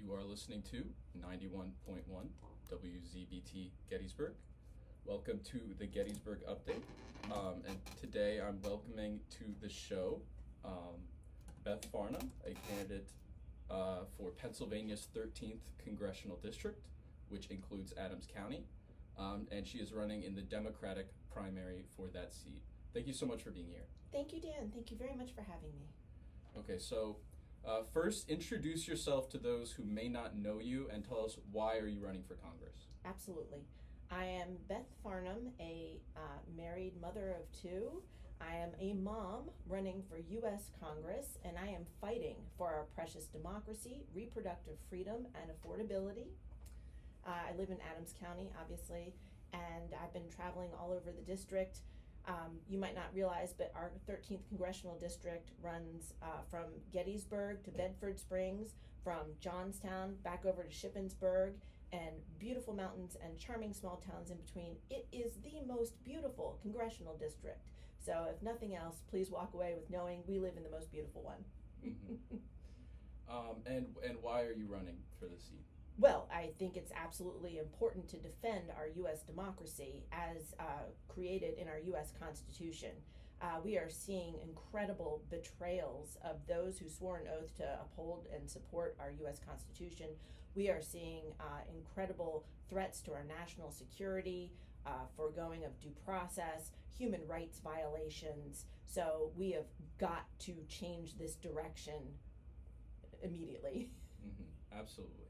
You are listening to 91.1 WZBT Gettysburg. Welcome to the Gettysburg Update. And today I'm welcoming to the show Beth Farnham, a candidate for Pennsylvania's 13th Congressional District, which includes Adams County. And she is running in the Democratic primary for that seat. Thank you so much for being here. Thank you, Dan. Thank you very much for having me. Okay, so first, introduce yourself to those who may not know you and tell us why are you running for Congress. Absolutely. I am Beth Farnham, a married mother of two. I am a mom running for U.S. Congress, and I am fighting for our precious democracy, reproductive freedom, and affordability. I live in Adams County, obviously, and I've been traveling all over the district. You might not realize, but our 13th Congressional District runs from Gettysburg to Bedford Springs, from Johnstown back over to Shippensburg, and beautiful mountains and charming small towns in between. It is the most beautiful Congressional District. So if nothing else, please walk away with knowing we live in the most beautiful one. Mm-hmm. And why are you running for the seat? Well, I think it's absolutely important to defend our U.S. democracy as created in our U.S. Constitution. We are seeing incredible betrayals of those who swore an oath to uphold and support our U.S. Constitution. We are seeing incredible threats to our national security, foregoing of due process, human rights violations. So we have got to change this direction immediately. Mm-hmm. Absolutely.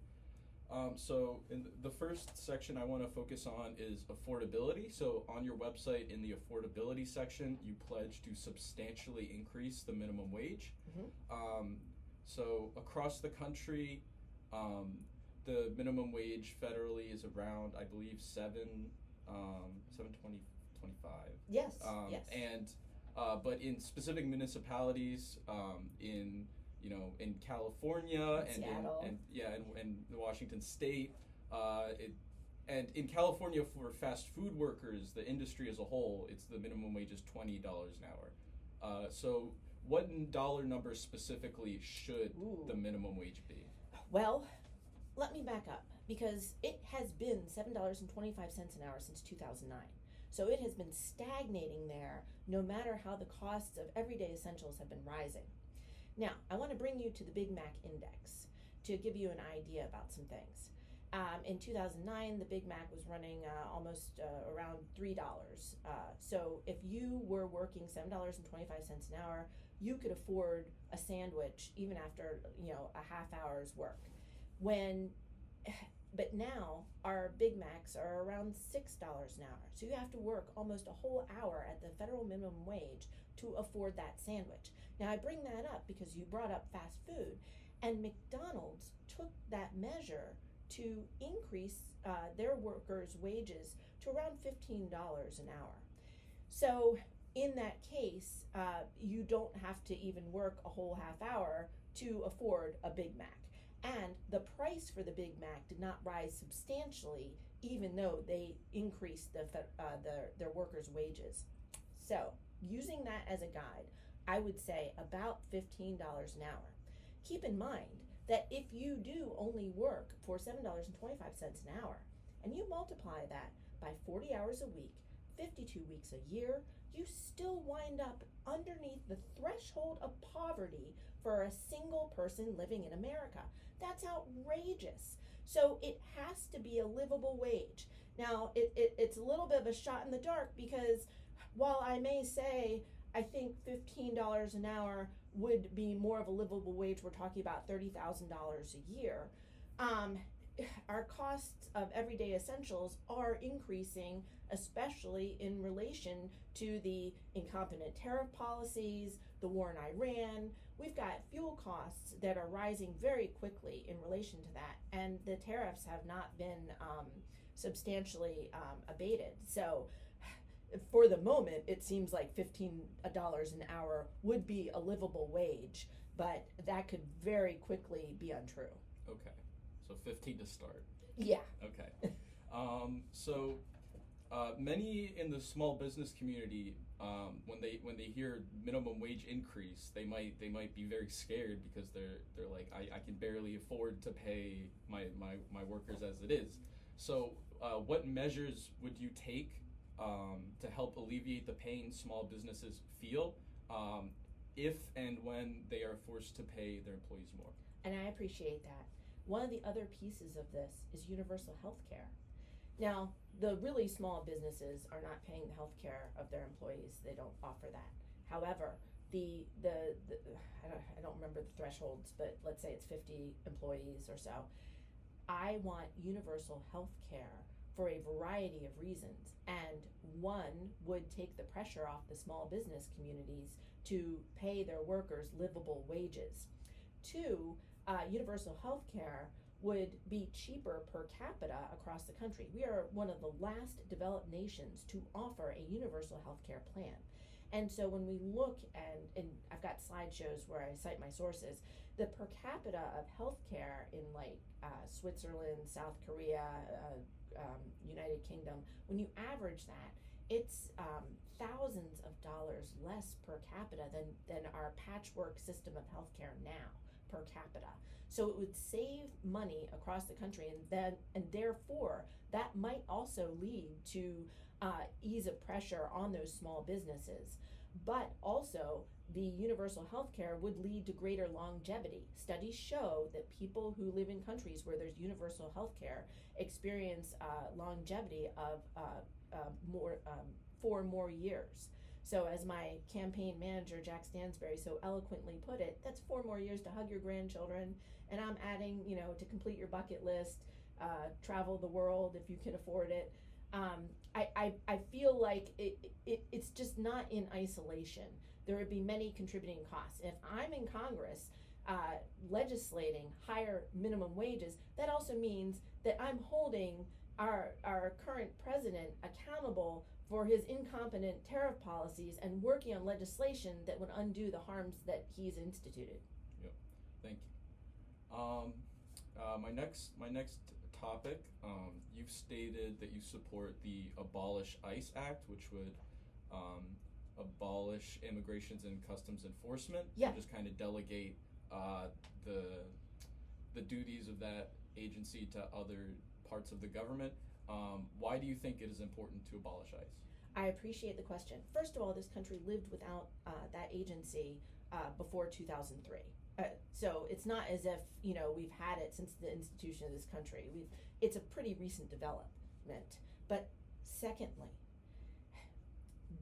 So in the first section I want to focus on is affordability. So on your website in the affordability section, you pledge to substantially increase the minimum wage. Mm-hmm. So across the country, the minimum wage federally is around, I believe, $7.25. Yes. Yes. And but in specific municipalities, in California and in Washington State, and in California for fast food workers, the industry as a whole, it's the minimum wage is $20 an hour. So what dollar number specifically should the minimum wage be? Well, let me back up, because it has been $7.25 an hour since 2009. So it has been stagnating there, no matter how the costs of everyday essentials have been rising. Now, I want to bring you to the Big Mac Index to give you an idea about some things. In 2009, the Big Mac was running almost around $3. So if you were working $7.25 an hour, you could afford a sandwich even after a half hour's work. But now our Big Macs are around $6 an hour. So you have to work almost a whole hour at the federal minimum wage to afford that sandwich. Now I bring that up because you brought up fast food, and McDonald's took that measure to increase their workers' wages to around $15 an hour. So in that case, you don't have to even work a whole half hour to afford a Big Mac. And the price for the Big Mac did not rise substantially, even though they increased their workers' wages. So using that as a guide, I would say about $15 an hour. Keep in mind that if you do only work for $7.25 an hour, and you multiply that by 40 hours a week, 52 weeks a year, you still wind up underneath the threshold of poverty for a single person living in America. That's outrageous. So it has to be a livable wage. Now, it's a little bit of a shot in the dark, because while I may say I think $15 an hour would be more of a livable wage, we're talking about $30,000 a year, our costs of everyday essentials are increasing, especially in relation to the incompetent tariff policies, the war in Iran. We've got fuel costs that are rising very quickly in relation to that, and the tariffs have not been substantially abated. So for the moment, it seems like $15 an hour would be a livable wage, but that could very quickly be untrue. Okay, so 15 to start. Yeah. Okay. So Many in the small business community, when they hear minimum wage increase, they might be very scared because they're like, I can barely afford to pay my workers as it is. So what measures would you take to help alleviate the pain small businesses feel if and when they are forced to pay their employees more? And I appreciate that. One of the other pieces of this is universal health care. Now, the really small businesses are not paying the health care of their employees. They don't offer that. However, I don't remember the thresholds, but let's say it's 50 employees or so. I want universal health care for a variety of reasons, and one would take the pressure off the small business communities to pay their workers livable wages. Two, universal health care would be cheaper per capita across the country. We are one of the last developed nations to offer a universal health care plan. And so when we look, and I've got slideshows where I cite my sources, the per capita of healthcare in like Switzerland, South Korea, United Kingdom, when you average that, it's thousands of dollars less per capita than our patchwork system of healthcare now per capita. So it would save money across the country, and therefore that might also lead to ease of pressure on those small businesses. But also, the universal health care would lead to greater longevity. Studies show that people who live in countries where there's universal health care experience longevity of 4 more years. So as my campaign manager, Jack Stansberry, so eloquently put it, that's 4 more years to hug your grandchildren. And I'm adding, to complete your bucket list, travel the world if you can afford it. I feel like it's just not in isolation. There would be many contributing costs. If I'm in Congress legislating higher minimum wages, that also means that I'm holding our current president accountable for his incompetent tariff policies and working on legislation that would undo the harms that he's instituted. Yep, thank you. My next topic, you've stated that you support the Abolish ICE Act, which would abolish Immigrations and Customs Enforcement. Yeah. And just kind of delegate the duties of that agency to other parts of the government. Why do you think it is important to abolish ICE? I appreciate the question. First of all, this country lived without that agency before 2003. So it's not as if, we've had it since the institution of this country. It's a pretty recent development. But secondly,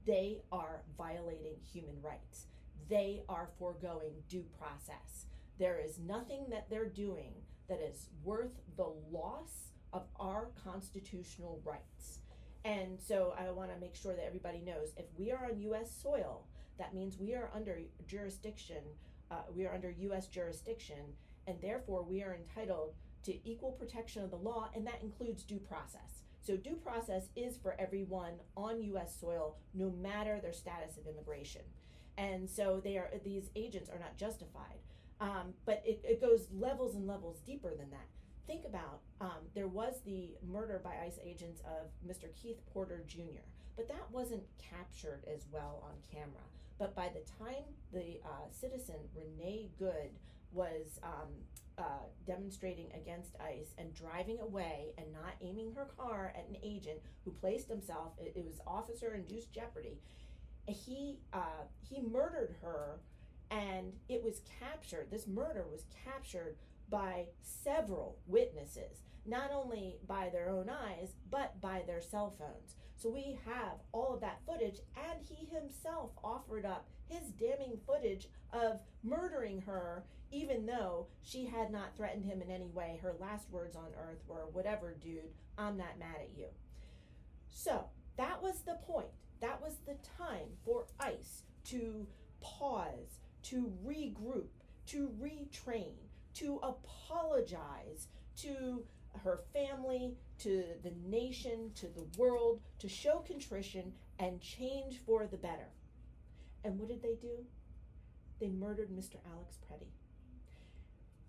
they are violating human rights. They are foregoing due process. There is nothing that they're doing that is worth the loss of our constitutional rights. And so I want to make sure that everybody knows, if we are on U.S. soil, that means we are under jurisdiction, we are under U.S. jurisdiction, and therefore we are entitled to equal protection of the law, and that includes due process. So due process is for everyone on U.S. soil, no matter their status of immigration. And so these agents are not justified. But it goes levels and levels deeper than that. Think about, there was the murder by ICE agents of Mr. Keith Porter Jr., but that wasn't captured as well on camera. But by the time the citizen Renee Good was demonstrating against ICE and driving away and not aiming her car at an agent who placed himself, it was officer-induced jeopardy, he murdered her, and it was captured. This murder was captured by several witnesses, not only by their own eyes, but by their cell phones. So we have all of that footage, and he himself offered up his damning footage of murdering her, even though she had not threatened him in any way. Her last words on earth were, "Whatever, dude, I'm not mad at you." So that was the point. That was the time for ICE to pause, to regroup, to retrain, to apologize to her family, to the nation, to the world, to show contrition and change for the better. And what did they do? They murdered Mr. Alex Preddy.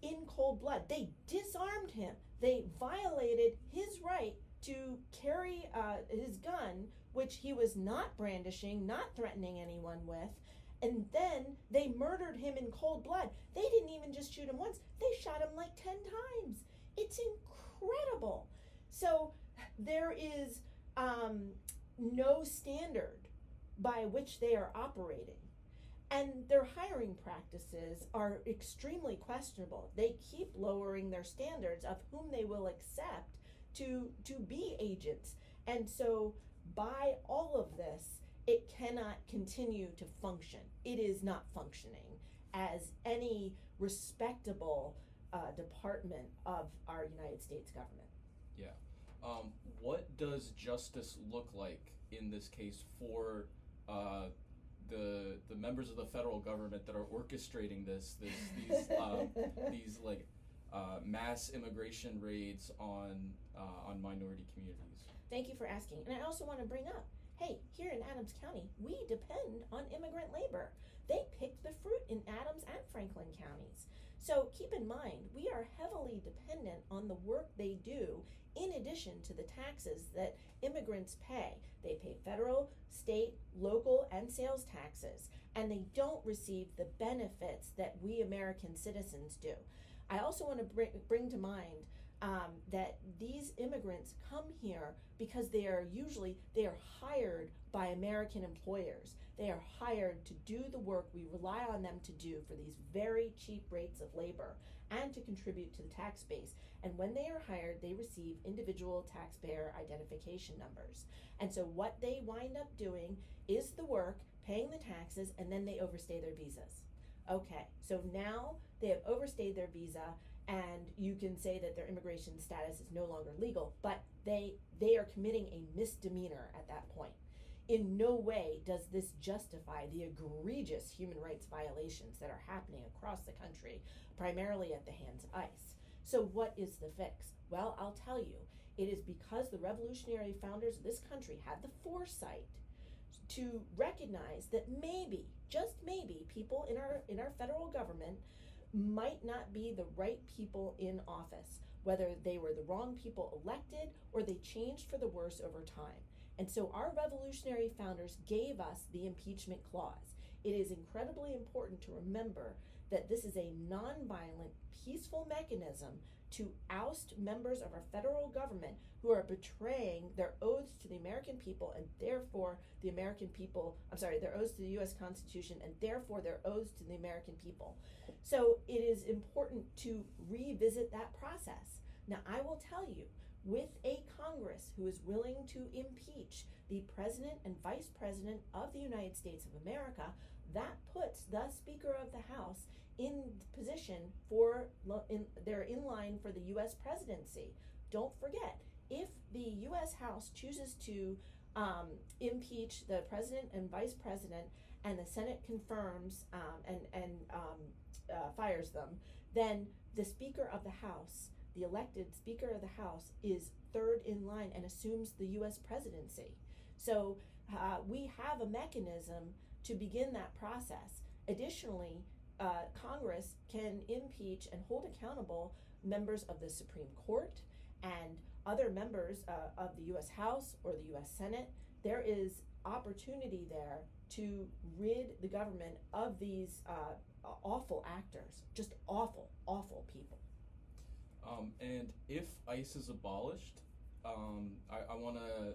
In cold blood. They disarmed him. They violated his right to carry his gun, which he was not brandishing, not threatening anyone with, and then they murdered him in cold blood. They didn't even just shoot him once, they shot him like 10 times. It's incredible. So there is no standard by which they are operating. And their hiring practices are extremely questionable. They keep lowering their standards of whom they will accept to be agents. And so by all of this, it cannot continue to function. It is not functioning as any respectable department of our United States government. Yeah. What does justice look like in this case for the members of the federal government that are orchestrating these mass immigration raids on minority communities? Thank you for asking. And I also want to bring up, hey, here in Adams County, we depend on immigrant labor. They pick the fruit in Adams and Franklin counties. So keep in mind, we are heavily dependent on the work they do in addition to the taxes that immigrants pay. They pay federal, state, local, and sales taxes, and they don't receive the benefits that we American citizens do. I also want to bring to mind that these immigrants come here because they are hired by American employers. They are hired to do the work we rely on them to do for these very cheap rates of labor and to contribute to the tax base. And when they are hired, they receive individual taxpayer identification numbers. And so what they wind up doing is the work, paying the taxes, and then they overstay their visas. Okay, so now they have overstayed their visa, and you can say that their immigration status is no longer legal, but they are committing a misdemeanor at that point. In no way does this justify the egregious human rights violations that are happening across the country, primarily at the hands of ICE. So what is the fix? Well, I'll tell you, it is because the revolutionary founders of this country had the foresight to recognize that maybe, just maybe, people in our federal government might not be the right people in office, whether they were the wrong people elected or they changed for the worse over time. And so our revolutionary founders gave us the impeachment clause. It is incredibly important to remember that this is a nonviolent, peaceful mechanism to oust members of our federal government who are betraying their oaths to the American people and therefore their oaths to the U.S. Constitution and therefore their oaths to the American people. So it is important to revisit that process. Now, I will tell you, with a Congress who is willing to impeach the President and Vice President of the United States of America, that puts the Speaker of the House in position they're in line for the U.S. presidency. Don't forget, if the U.S. House chooses to impeach the President and Vice President and the Senate confirms and fires them, then the Speaker of the House, the elected Speaker of the House, is third in line and assumes the U.S. presidency. So we have a mechanism to begin that process. Additionally, Congress can impeach and hold accountable members of the Supreme Court and other members of the U.S. House or the U.S. Senate. There is opportunity there to rid the government of these awful actors, just awful, awful people. And if ICE is abolished, I want to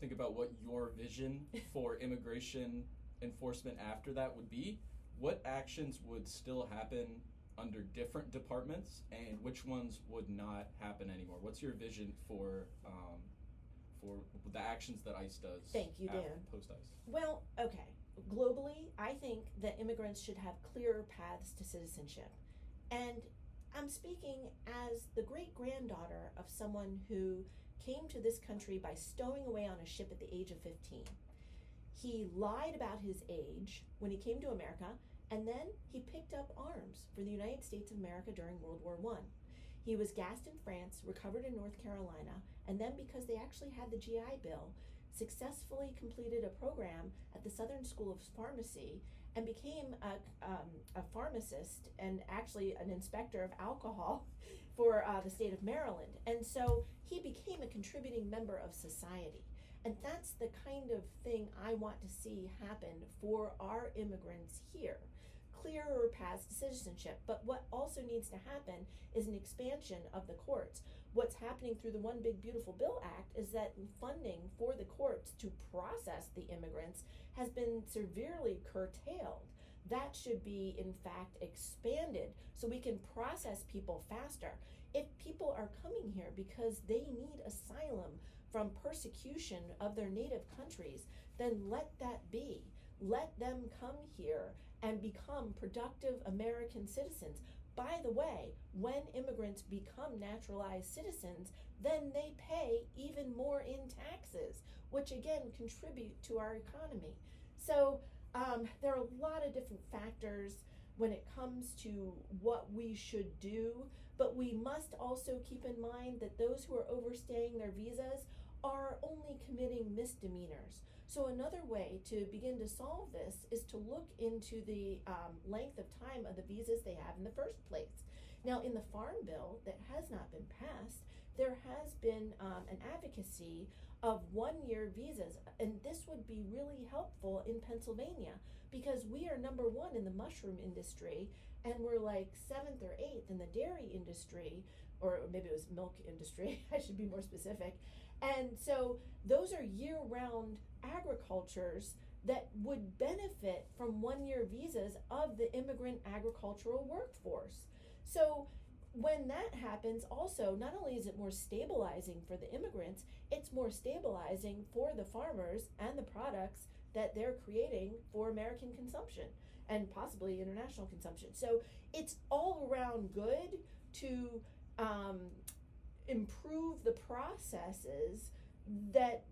think about what your vision for immigration enforcement after that would be. What actions would still happen under different departments, and which ones would not happen anymore? What's your vision for the actions that ICE does? Thank you, Dan. Post-ICE. Well, okay. Globally, I think that immigrants should have clearer paths to citizenship. And I'm speaking as the great-granddaughter of someone who came to this country by stowing away on a ship at the age of 15. He lied about his age when he came to America, and then he picked up arms for the United States of America during World War I. He was gassed in France, recovered in North Carolina, and then, because they actually had the GI Bill, successfully completed a program at the Southern School of Pharmacy and became a pharmacist and actually an inspector of alcohol for the state of Maryland. And so he became a contributing member of society. And that's the kind of thing I want to see happen for our immigrants here. Clearer paths to citizenship. But what also needs to happen is an expansion of the courts. What's happening through the One Big Beautiful Bill Act is that funding for the courts to process the immigrants has been severely curtailed. That should be, in fact, expanded so we can process people faster. If people are coming here because they need asylum from persecution of their native countries, then let that be. Let them come here and become productive American citizens. By the way, when immigrants become naturalized citizens, then they pay even more in taxes, which again contribute to our economy. So there are a lot of different factors when it comes to what we should do, but we must also keep in mind that those who are overstaying their visas are only committing misdemeanors. So another way to begin to solve this is to look into the length of time of the visas they have in the first place. Now, in the Farm Bill that has not been passed, there has been an advocacy of 1-year visas, and this would be really helpful in Pennsylvania because we are number 1 in the mushroom industry, and we're like 7th or 8th in the dairy industry, or maybe it was milk industry, I should be more specific. And so those are year-round agricultures that would benefit from 1-year visas of the immigrant agricultural workforce. So when that happens, also, not only is it more stabilizing for the immigrants, it's more stabilizing for the farmers and the products that they're creating for American consumption and possibly international consumption. So it's all around good to improve the processes that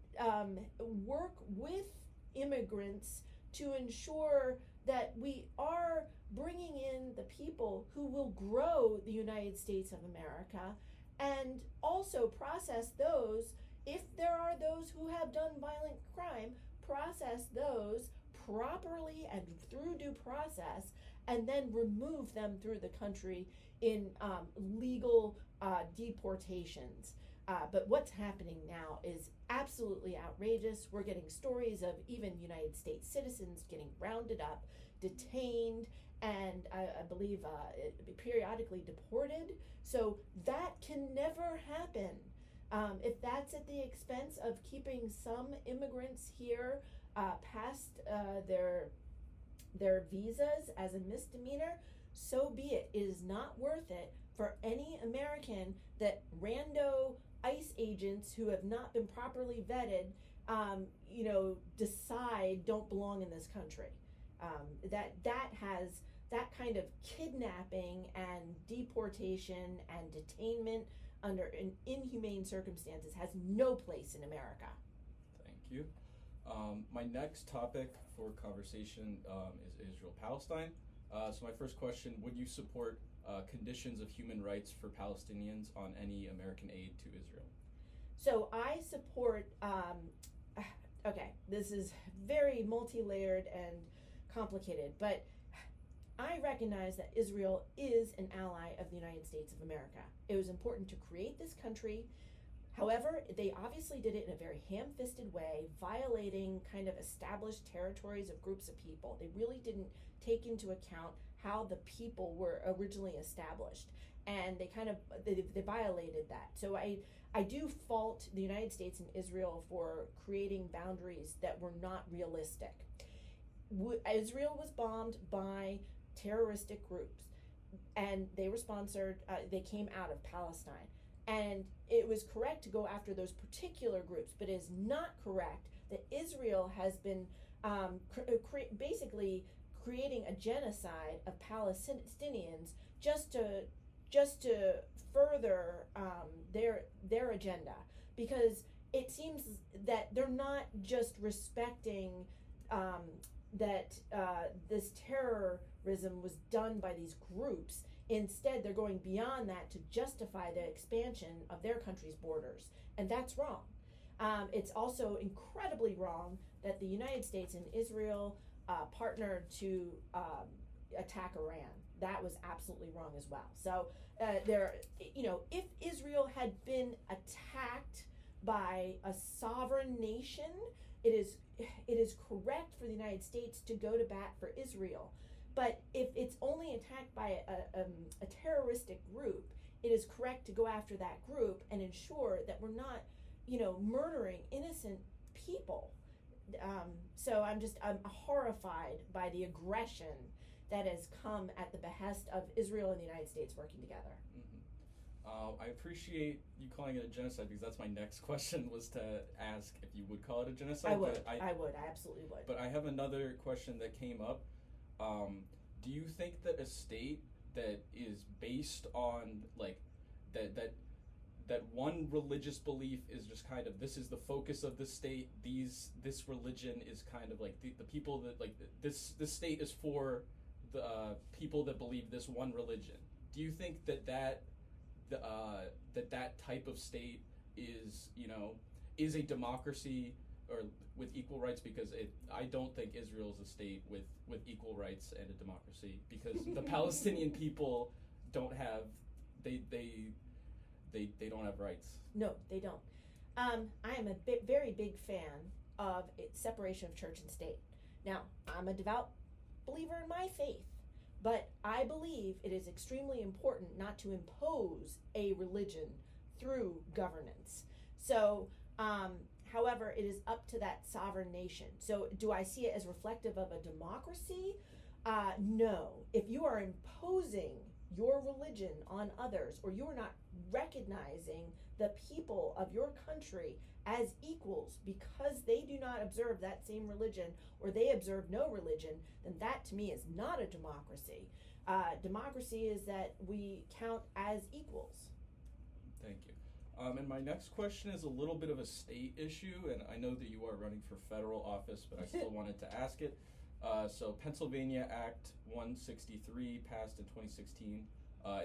work with immigrants to ensure that we are bringing in the people who will grow the United States of America, and also process those, if there are those who have done violent crime, process those properly and through due process, and then remove them through the country in legal deportations. But what's happening now is absolutely outrageous. We're getting stories of even United States citizens getting rounded up, detained, and I believe periodically deported. So that can never happen. If that's at the expense of keeping some immigrants here past their visas as a misdemeanor, so be it. It is not worth it for any American that rando ICE agents who have not been properly vetted, decide don't belong in this country. That kind of kidnapping and deportation and detainment under inhumane circumstances has no place in America. Thank you. My next topic for conversation is Israel-Palestine. So my first question, would you support conditions of human rights for Palestinians on any American aid to Israel? So I support, okay, this is very multi-layered and complicated, but I recognize that Israel is an ally of the United States of America. It was important to create this country. However, they obviously did it in a very ham-fisted way, violating kind of established territories of groups of people. They really didn't take into account how the people were originally established, and they violated that. So I do fault the United States and Israel for creating boundaries that were not realistic. Israel was bombed by terroristic groups, and they were sponsored, they came out of Palestine. And it was correct to go after those particular groups, but it is not correct that Israel has been basically creating a genocide of Palestinians just to further their agenda, because it seems that they're not just respecting that this terrorism was done by these groups. Instead, they're going beyond that to justify the expansion of their country's borders, and that's wrong. It's also incredibly wrong that the United States and Israel partnered to attack Iran. that was absolutely wrong as well. So if Israel had been attacked by a sovereign nation, it is correct for the United States to go to bat for Israel. But if it's only attacked by a terroristic group, it is correct to go after that group and ensure that we're not, murdering innocent people. So I'm horrified by the aggression that has come at the behest of Israel and the United States working together. Mm-hmm. I appreciate you calling it a genocide, because that's my next question, was to ask if you would call it a genocide. I would. I absolutely would. But I have another question that came up. Do you think that a state that is based on that one religious belief is just kind of, this is the focus of the state, this religion is kind of like the people that this state is for the people that believe this one religion? Do you think that type of state is a democracy or with equal rights? Because I don't think Israel is a state with equal rights and a democracy, because the Palestinian people don't have they don't have rights. No, they don't. I am a very big fan of separation of church and state. Now, I'm a devout believer in my faith, but I believe it is extremely important not to impose a religion through governance. So, however, it is up to that sovereign nation. So do I see it as reflective of a democracy? No. If you are imposing your religion on others, or you are not recognizing the people of your country as equals because they do not observe that same religion, or they observe no religion, then that to me is not a democracy. Democracy is that we count as equals. Thank you. And my next question is a little bit of a state issue, and I know that you are running for federal office, but I still wanted to ask it. So Pennsylvania Act 163, passed in 2016,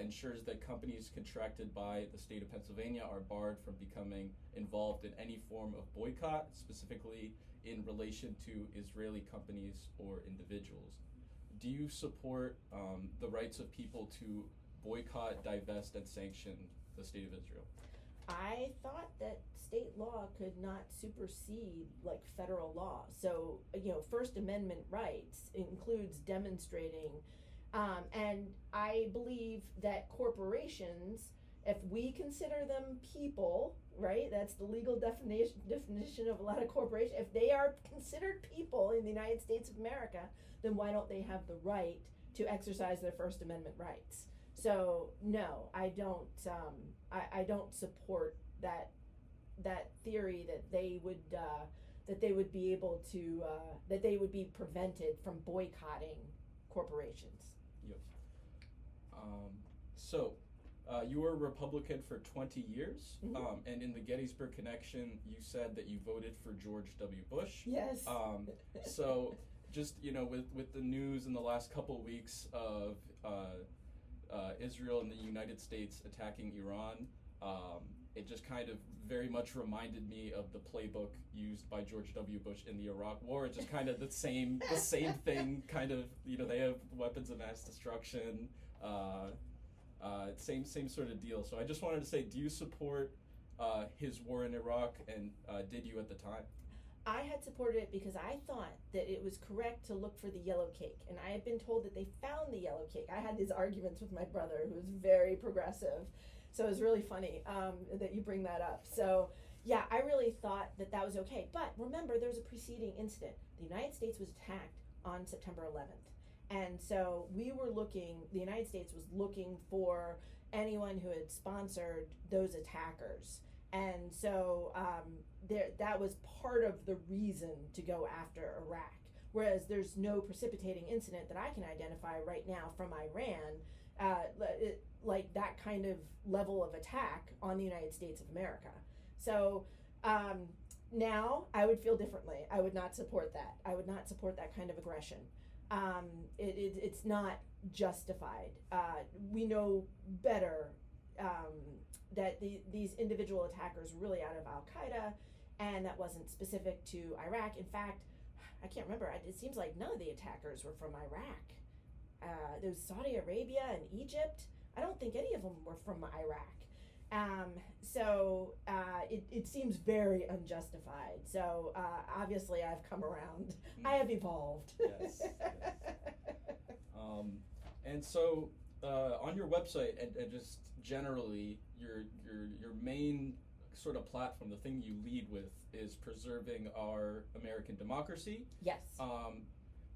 ensures that companies contracted by the state of Pennsylvania are barred from becoming involved in any form of boycott, specifically in relation to Israeli companies or individuals. Do you support the rights of people to boycott, divest, and sanction the state of Israel? I thought that state law could not supersede federal law. So, First Amendment rights includes demonstrating, and I believe that corporations, if we consider them people, right? That's the legal definition of a lot of corporations. If they are considered people in the United States of America, then why don't they have the right to exercise their First Amendment rights? So no, I don't. I don't support that theory that they would be able to that they would be prevented from boycotting corporations. Yes. So you were a Republican for 20 years, Mm-hmm. And in the Gettysburg connection, you said that you voted for George W. Bush. Yes. So just with the news in the last couple of weeks of Israel and the United States attacking Iran, it just kind of very much reminded me of the playbook used by George W. Bush in the Iraq War. It's just kind of the same thing. Kind of, they have weapons of mass destruction. Same sort of deal. So I just wanted to say, do you support his war in Iraq, and did you at the time? I had supported it because I thought that it was correct to look for the yellow cake, and I had been told that they found the yellow cake. I had these arguments with my brother, who was very progressive, so it was really funny that you bring that up. So yeah, I really thought that was okay. But remember, there was a preceding incident. The United States was attacked on September 11th, and so the United States was looking for anyone who had sponsored those attackers. And so that was part of the reason to go after Iraq. Whereas there's no precipitating incident that I can identify right now from Iran, like that kind of level of attack on the United States of America. So now I would feel differently. I would not support that. I would not support that kind of aggression. It's not justified. We know better that these individual attackers were really out of Al-Qaeda, and that wasn't specific to Iraq. In fact, I can't remember. It seems like none of the attackers were from Iraq. those Saudi Arabia and Egypt, I don't think any of them were from Iraq. So it seems very unjustified. So obviously I've come around. I have evolved. Yes. And so on your website and just generally your main sort of platform, the thing you lead with is preserving our American democracy. Yes.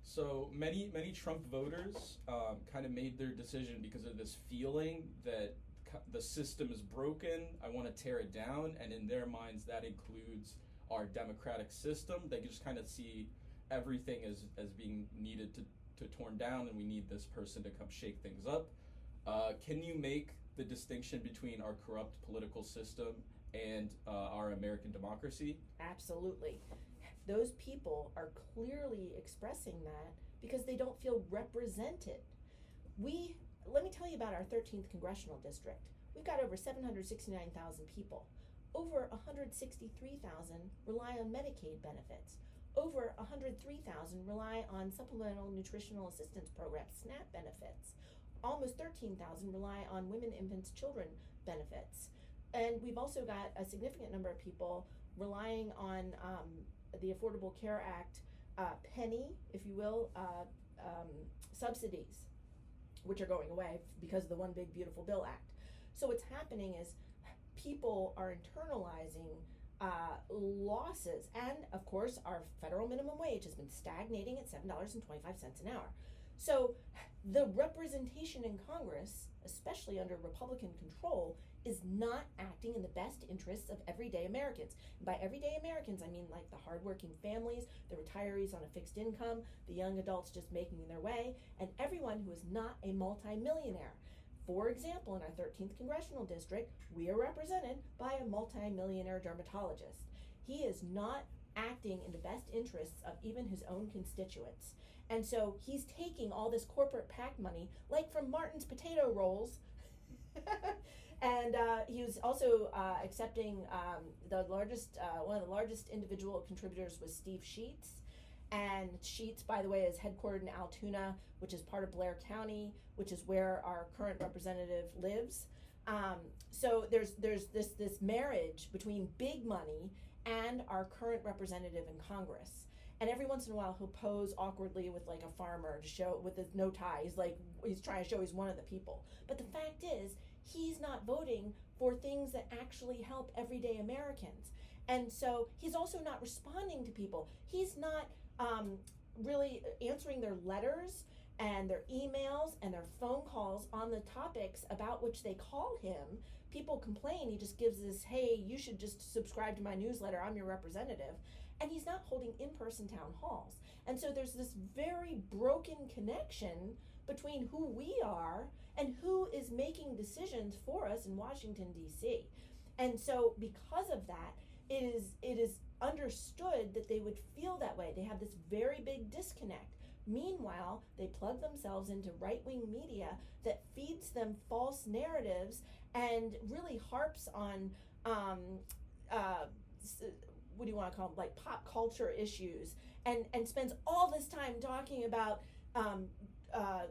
So many Trump voters kind of made their decision because of this feeling that the system is broken. I want to tear it down, and in their minds that includes our democratic system. They just kind of see everything as being needed to torn down, and we need this person to come shake things up. Can you make the distinction between our corrupt political system and our American democracy? Absolutely. Those people are clearly expressing that because they don't feel represented. Let me tell you about our 13th Congressional District. We've got over 769,000 people. Over 163,000 rely on Medicaid benefits. Over 103,000 rely on Supplemental Nutritional Assistance Programs, SNAP benefits. Almost 13,000 rely on women, infants, children benefits. And we've also got a significant number of people relying on the Affordable Care Act penny, if you will, subsidies, which are going away because of the One Big Beautiful Bill Act. So what's happening is people are internalizing losses, and of course our federal minimum wage has been stagnating at $7.25 an hour. So the representation in Congress, especially under Republican control, is not acting in the best interests of everyday Americans. And by everyday Americans, I mean like the hardworking families, the retirees on a fixed income, the young adults just making their way, and everyone who is not a multimillionaire. For example, in our 13th Congressional District, we are represented by a multimillionaire dermatologist. He is not acting in the best interests of even his own constituents. And so he's taking all this corporate PAC money, like from Martin's potato rolls, and he was also accepting one of the largest individual contributors was Steve Sheets. And Sheets, by the way, is headquartered in Altoona, which is part of Blair County, which is where our current representative lives. So there's this marriage between big money and our current representative in Congress. And every once in a while he'll pose awkwardly with like a farmer to show with his no tie. He's trying to show he's one of the people. But the fact is, he's not voting for things that actually help everyday Americans. And so he's also not responding to people. He's not really answering their letters and their emails and their phone calls on the topics about which they call him. People complain, he just gives this, hey, you should just subscribe to my newsletter, I'm your representative. And he's not holding in-person town halls. And so there's this very broken connection between who we are and who is making decisions for us in Washington, D.C. And so because of that, it is understood that they would feel that way. They have this very big disconnect. Meanwhile, they plug themselves into right-wing media that feeds them false narratives and really harps on what do you want to call them, like pop culture issues, and spends all this time talking about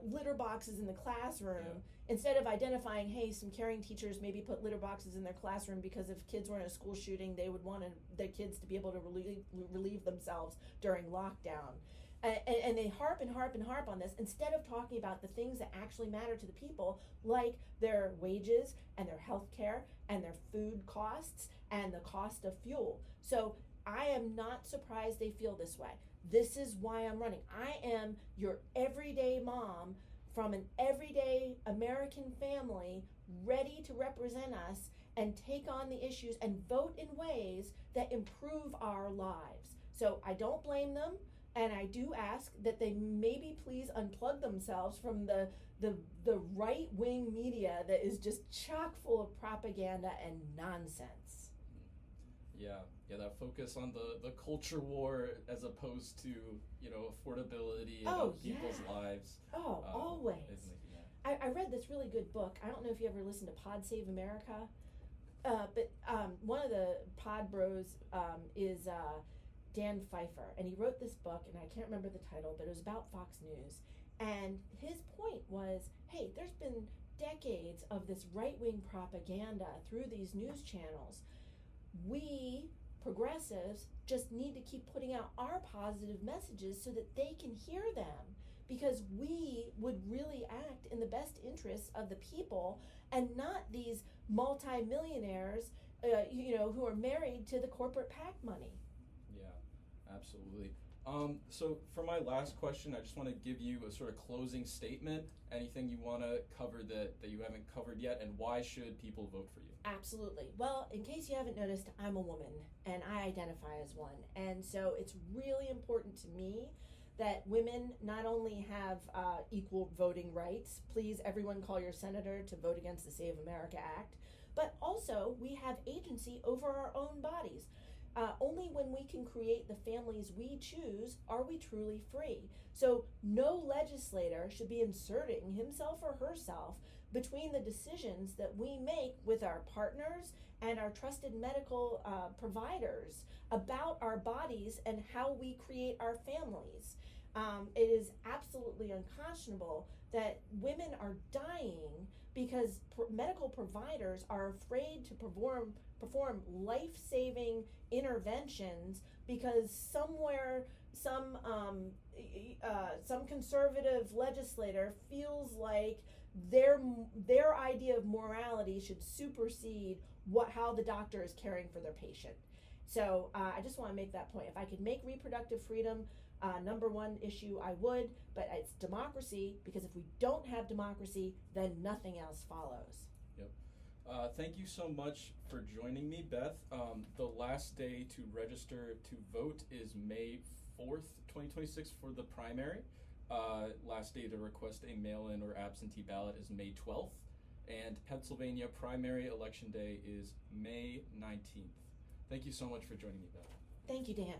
litter boxes in the classroom, instead of identifying, hey, some caring teachers maybe put litter boxes in their classroom because if kids were in a school shooting, they would want their kids to be able to relieve themselves during lockdown. And they harp and harp and harp on this instead of talking about the things that actually matter to the people, like their wages and their health care and their food costs and the cost of fuel. So I am not surprised they feel this way. This is why I'm running. I am your everyday mom from an everyday American family ready to represent us and take on the issues and vote in ways that improve our lives. So I don't blame them, and I do ask that they maybe please unplug themselves from the right-wing media that is just chock full of propaganda and nonsense. Yeah, that focus on the culture war as opposed to, affordability and people's lives. Oh, always. I read this really good book. I don't know if you ever listened to Pod Save America, but one of the pod bros is Dan Pfeiffer, and he wrote this book, and I can't remember the title, but it was about Fox News. And his point was, hey, there's been decades of this right-wing propaganda through these news channels. We progressives just need to keep putting out our positive messages so that they can hear them, because we would really act in the best interests of the people and not these multi-millionaires, who are married to the corporate PAC money. Yeah, absolutely. So for my last question, I just want to give you a sort of closing statement. Anything you want to cover that you haven't covered yet, and why should people vote for you? Absolutely. Well, in case you haven't noticed, I'm a woman and I identify as one. And so it's really important to me that women not only have equal voting rights, please everyone call your senator to vote against the Save America Act, but also we have agency over our own bodies. Only when we can create the families we choose are we truly free. So no legislator should be inserting himself or herself between the decisions that we make with our partners and our trusted medical providers about our bodies and how we create our families. It is absolutely unconscionable that women are dying because medical providers are afraid to perform life-saving interventions because somewhere some conservative legislator feels like their idea of morality should supersede how the doctor is caring for their patient. So I just want to make that point. If I could make reproductive freedom number one issue, I would, but it's democracy, because if we don't have democracy, then nothing else follows. Yep. Thank you so much for joining me, Beth. The last day to register to vote is May 4th, 2026 for the primary. Last day to request a mail-in or absentee ballot is May 12th. And Pennsylvania primary election day is May 19th. Thank you so much for joining me, Beth. Thank you, Dan.